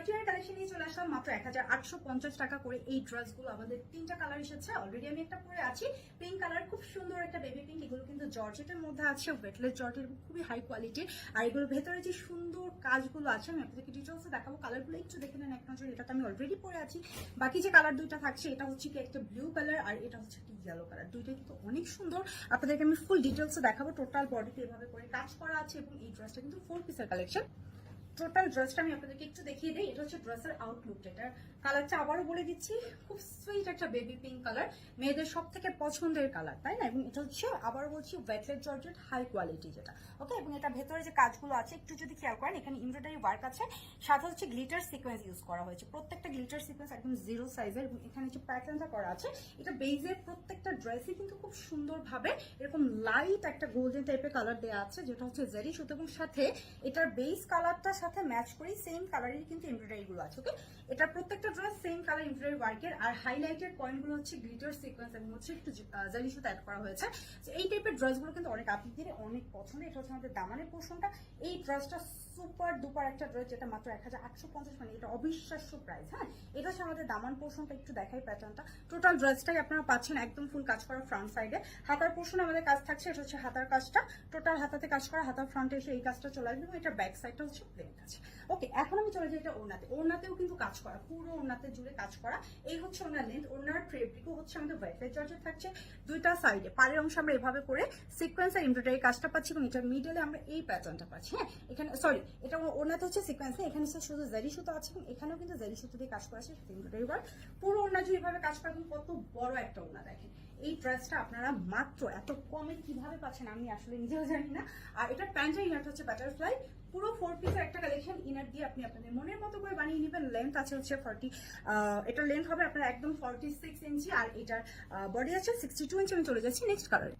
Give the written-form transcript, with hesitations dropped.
Party wear collection নিয়ে চলে আসলাম মাত্র 1850 টাকা করে। এই ড্রেসগুলো আমাদের তিনটা কালার এসেছে, অলরেডি আমি একটা পরে আছি পিঙ্ক কালার, খুব সুন্দর একটা বেবি পিঙ্ক। এগুলো কিন্তু জর্জেটের মধ্যে আছে, ওয়েটলেস জর্জেট, খুবই হাই কোয়ালিটির। আর এগুলোর ভেতরে যে সুন্দর কাজগুলো আছে আমি আপনাদেরকে ডিটেলসে দেখাবো। কালারগুলো একটু দেখে নেন এক নজর। এটা তো আমি অলরেডি পরে আছি। বাকি যে কালার দুইটা থাকছে, এটা হচ্ছে কি একটা ব্লু কালার আর এটা হচ্ছে কি ইয়েলো কালার। দুইটাই কিন্তু অনেক সুন্দর, আপনাদেরকে আমি ফুল ডিটেলসে দেখাবো। টোটাল বডিতে এভাবে করে কাজ করা আছে এবং এই ড্রেসটা কিন্তু 4 পিসের কালেকশন। টোটাল ড্রেসটা আমি আপনাদেরকে একটু দেখিয়ে দিই। এটা হচ্ছে ড্রেসের আউটলুকটা। এটার কালারটা আবারও বলে দিচ্ছি, খুব সুইট একটা বেবি পিঙ্ক কালার, মেয়েদের সব থেকে পছন্দের কালার, তাই না? এবং এটা হচ্ছে আবারও বলছি ওয়েটলেস জর্জেট, হাই কোয়ালিটি যেটা, ওকে। এবং এটা ভেতরে যে কাজগুলো আছে একটু যদি খেয়াল করেন, এখানে এমব্রয়ডারি ওয়ার্ক আছে, সাথে হচ্ছে গ্লিটার সিকোয়েন্স ইউজ করা হয়েছে। প্রত্যেকটা গ্লিটার সিকোয়েন্স একদম 0 সাইজের এবং এখানে যে প্যাটার্নটা করা আছে, এটা বেজের প্রত্যেকটা ড্রেসই কিন্তু খুব সুন্দরভাবে এরকম লাইট একটা গোল্ডেন টাইপের কালার দেওয়া আছে, যেটা হচ্ছে জেরি সুতো, এবং সাথে এটার বেস কালারটা সাথে ম্যাচ করে সেম কালারের কিন্তু এমব্রয়ডারি গুলো আছে, ওকে। এটা প্রত্যেকটা ড্রেস সেম কালার এমব্রয়ডারি ওয়ার্কের, আর হাইলাইটেড পয়েন্ট গুলো হচ্ছে গ্লিটার সিকোয়েন্স এবং হচ্ছে একটু জারি সুতো অ্যাড করা হয়েছে। এই টাইপের ড্রেসগুলো কিন্তু অনেক আপনাদের অনেক পছন্দ। এটা হচ্ছে আমাদের দামানের পোর্শনটা। এই ড্রেসটা সুপার ডুপার একটা ড্রেস, যেটা মাত্র 1850, মানে এটা অবিশ্বাস্য প্রাইস। হ্যাঁ, এটা হচ্ছে আমাদের দামান পোর্শনটা, একটু দেখাই প্যাটার্নটা। টোটাল ড্রেসটাই আপনারা পাচ্ছেন একদম ফুল কাজ করা ফ্রন্ট সাইডে। হাতার পোর্শনে আমাদের কাজ থাকছে, এটা হচ্ছে হাতার কাজটা, টোটাল হাতাতে কাজ করা, হাতার ফ্রন্টে এসে এই কাজটা চলে আসবে এবং এটা ব্যাক সাইডটা হচ্ছে প্লেন কাজ, ওকে। এখন আমি চলে যাই এটা ওড়নাতে। ওড়নাতেও কিন্তু কাজ করা, পুরো ওড়নাতে জুড়ে কাজ করা। এই হচ্ছে ওড়নার লেন্থ। ওড়নার ফেব্রিকও হচ্ছে আমাদের ওয়েটলেস জর্জেট থাকছে। দুইটা সাইডে পাড়ের অংশ আমরা এভাবে করে সিকোয়েন্স আর এমব্রয়ডারি কাজটা পাচ্ছি এবং এটা মিডলে আমরা এই প্যাটার্নটা পাচ্ছি। হ্যাঁ, এখানে সরি, এটা ওড়নাতে হচ্ছে সিকোয়েন্স না, এখানে শুধু জারি সুতো আছে এবং এখানেও কিন্তু জারি সুতো দিয়ে কাজ করা আছে, এমব্রয়ডারি ওয়ার্ক। পুরো ওড়না জুড়ে এভাবে কাজ করা, কিন্তু কত বড় একটা ওড়না দেখেন। এই ড্রেসটা আপনারা মাত্র এত কমে কিভাবে পাচ্ছেন আমি আসলে নিজেও জানি না। আর এটার প্যান্ট আর ইনারটা হচ্ছে বাটারফ্লাই, পুরো 4 পিসের একটা কালেকশন। ইনার দিয়ে আপনি আপনাদের মনের মতো করে বানিয়ে নেবেন। লেন্থ আছে হচ্ছে 40, এটার লেন্থ হবে আপনার একদম 46 ইঞ্চি, আর এটার বডি আছে 62 ইঞ্চি। আমি চলে যাচ্ছি নেক্সট কালারে।